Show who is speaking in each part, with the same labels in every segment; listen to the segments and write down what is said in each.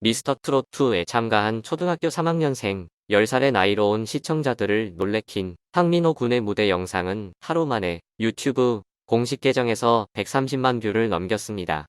Speaker 1: 미스터트롯2에 참가한 초등학교 3학년생 10살의 나이로운 시청자들을 놀래킨 황민호 군의 무대 영상은 하루 만에 유튜브 공식 계정에서 130만 뷰를 넘겼습니다.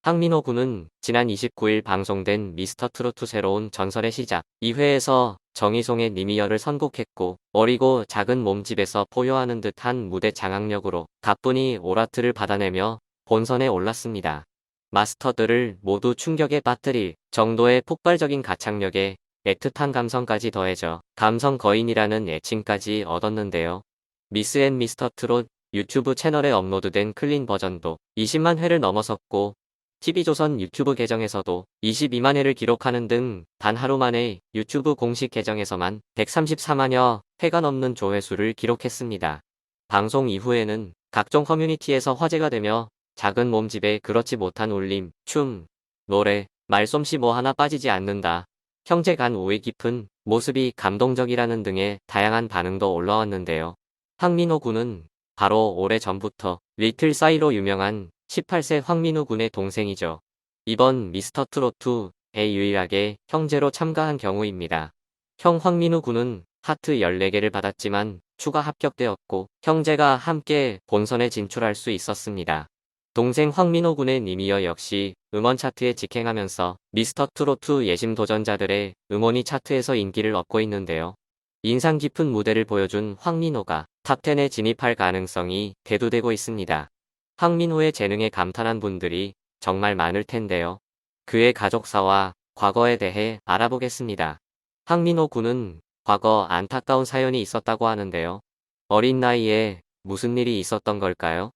Speaker 1: 황민호 군은 지난 29일 방송된 미스터트롯2 새로운 전설의 시작 2회에서 정희송의 니미여를 선곡했고 어리고 작은 몸집에서 포효하는 듯한 무대 장악력으로 가뿐히 오라트를 받아내며 본선에 올랐습니다. 마스터들을 모두 충격에 빠뜨릴 정도의 폭발적인 가창력에 애틋한 감성까지 더해져 감성 거인이라는 애칭까지 얻었는데요. 미스 앤 미스터 트롯 유튜브 채널에 업로드된 클린 버전도 20만 회를 넘어섰고 TV조선 유튜브 계정에서도 22만 회를 기록하는 등 단 하루 만에 유튜브 공식 계정에서만 134만여 회가 넘는 조회수를 기록했습니다. 방송 이후에는 각종 커뮤니티에서 화제가 되며 작은 몸집에 그렇지 못한 울림, 춤, 노래, 말솜씨 뭐 하나 빠지지 않는다. 형제 간 우애 깊은 모습이 감동적이라는 등의 다양한 반응도 올라왔는데요. 황민호 군은 바로 오래 전부터 리틀 싸이로 유명한 18세 황민우 군의 동생이죠. 이번 미스터트롯2에 유일하게 형제로 참가한 경우입니다. 형 황민우 군은 하트 14개를 받았지만 추가 합격되었고 형제가 함께 본선에 진출할 수 있었습니다. 동생 황민호 군의 니미여 역시 음원 차트에 직행하면서 미스터트롯2 예심 도전자들의 음원이 차트에서 인기를 얻고 있는데요. 인상 깊은 무대를 보여준 황민호가 탑10에 진입할 가능성이 대두되고 있습니다. 황민호의 재능에 감탄한 분들이 정말 많을 텐데요. 그의 가족사와 과거에 대해 알아보겠습니다. 황민호 군은 과거 안타까운 사연이 있었다고 하는데요. 어린 나이에 무슨 일이 있었던 걸까요?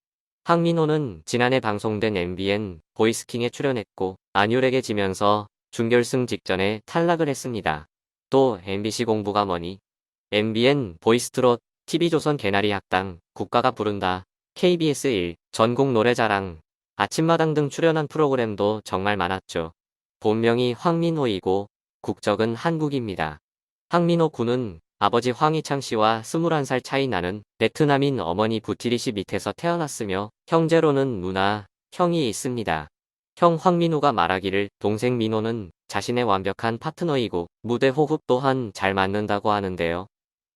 Speaker 1: 황민호는 지난해 방송된 MBN 보이스킹에 출연했고 안율에게 지면서 준결승 직전에 탈락을 했습니다. 또 MBC 공부가 뭐니? MBN 보이스트롯, TV조선 개나리 학당, 국가가 부른다, KBS 1, 전국 노래자랑, 아침마당 등 출연한 프로그램도 정말 많았죠. 본명이 황민호이고 국적은 한국입니다. 황민호 군은 아버지 황희창 씨와 21살 차이 나는 베트남인 어머니 부티리 씨 밑에서 태어났으며 형제로는 누나, 형이 있습니다. 형 황민호가 말하기를 동생 민호는 자신의 완벽한 파트너이고 무대 호흡 또한 잘 맞는다고 하는데요.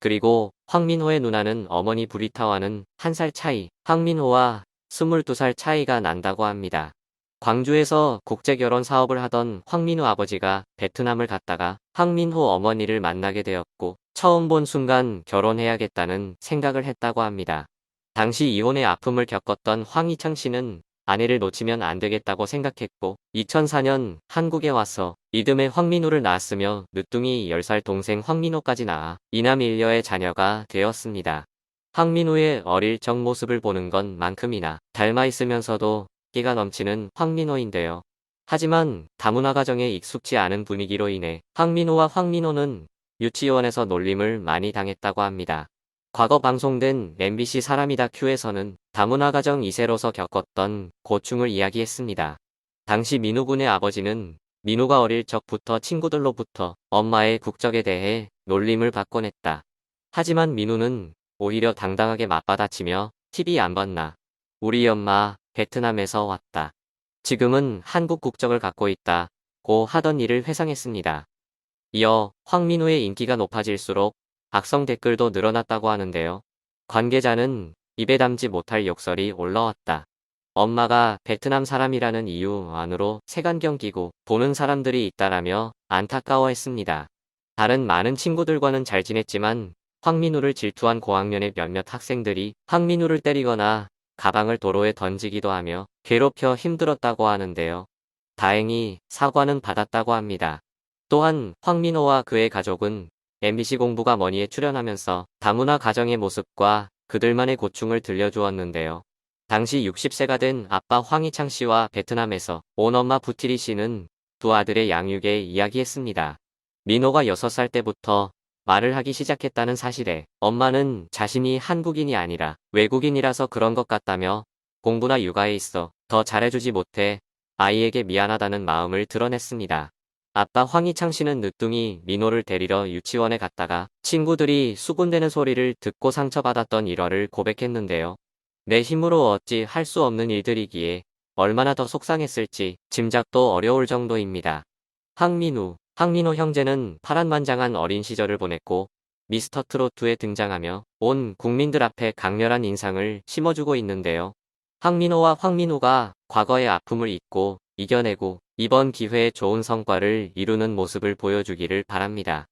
Speaker 1: 그리고 황민호의 누나는 어머니 브리타와는 1살 차이, 황민호와 22살 차이가 난다고 합니다. 광주에서 국제결혼 사업을 하던 황민호 아버지가 베트남을 갔다가 황민호 어머니를 만나게 되었고 처음 본 순간 결혼해야겠다는 생각을 했다고 합니다. 당시 이혼의 아픔을 겪었던 황희창 씨는 아내를 놓치면 안 되겠다고 생각했고 2004년 한국에 와서 이듬해 황민호를 낳았으며 늦둥이 10살 동생 황민호까지 낳아 이남 일녀의 자녀가 되었습니다. 황민호의 어릴 적 모습을 보는 것만큼이나 닮아 있으면서도 끼가 넘치는 황민호인데요. 하지만 다문화 가정에 익숙지 않은 분위기로 인해 황민호와 황민호는 유치원에서 놀림을 많이 당했다고 합니다. 과거 방송된 MBC 사람이다 큐에서는 다문화 가정 2세로서 겪었던 고충을 이야기했습니다. 당시 민우 군의 아버지는 민우가 어릴 적부터 친구들로부터 엄마의 국적에 대해 놀림을 받곤 했다. 하지만 민우는 오히려 당당하게 맞받아치며 TV 안 봤나? 우리 엄마 베트남에서 왔다. 지금은 한국 국적을 갖고 있다고 하던 일을 회상했습니다. 이어 황민호의 인기가 높아질수록 악성 댓글도 늘어났다고 하는데요. 관계자는 입에 담지 못할 욕설이 올라왔다. 엄마가 베트남 사람이라는 이유 안으로 색안경 끼고 보는 사람들이 있다라며 안타까워했습니다. 다른 많은 친구들과는 잘 지냈지만 황민우를 질투한 고학년의 몇몇 학생들이 황민우를 때리거나 가방을 도로에 던지기도 하며 괴롭혀 힘들었다고 하는데요. 다행히 사과는 받았다고 합니다. 또한 황민호와 그의 가족은 MBC 공부가 뭐니에 출연하면서 다문화 가정의 모습과 그들만의 고충을 들려주었는데요. 당시 60세가 된 아빠 황희창 씨와 베트남에서 온 엄마 부티리 씨는 두 아들의 양육에 이야기했습니다. 민호가 6살 때부터 말을 하기 시작했다는 사실에 엄마는 자신이 한국인이 아니라 외국인이라서 그런 것 같다며 공부나 육아에 있어 더 잘해주지 못해 아이에게 미안하다는 마음을 드러냈습니다. 아빠 황희창 씨는 늦둥이 민호를 데리러 유치원에 갔다가 친구들이 수군대는 소리를 듣고 상처받았던 일화를 고백했는데요. 내 힘으로 어찌 할 수 없는 일들이기에 얼마나 더 속상했을지 짐작도 어려울 정도입니다. 황민호 형제는 파란만장한 어린 시절을 보냈고 미스터트롯2에 등장하며 온 국민들 앞에 강렬한 인상을 심어주고 있는데요. 황민호와 황민호가 과거의 아픔을 잊고 이겨내고 이번 기회에 좋은 성과를 이루는 모습을 보여주기를 바랍니다.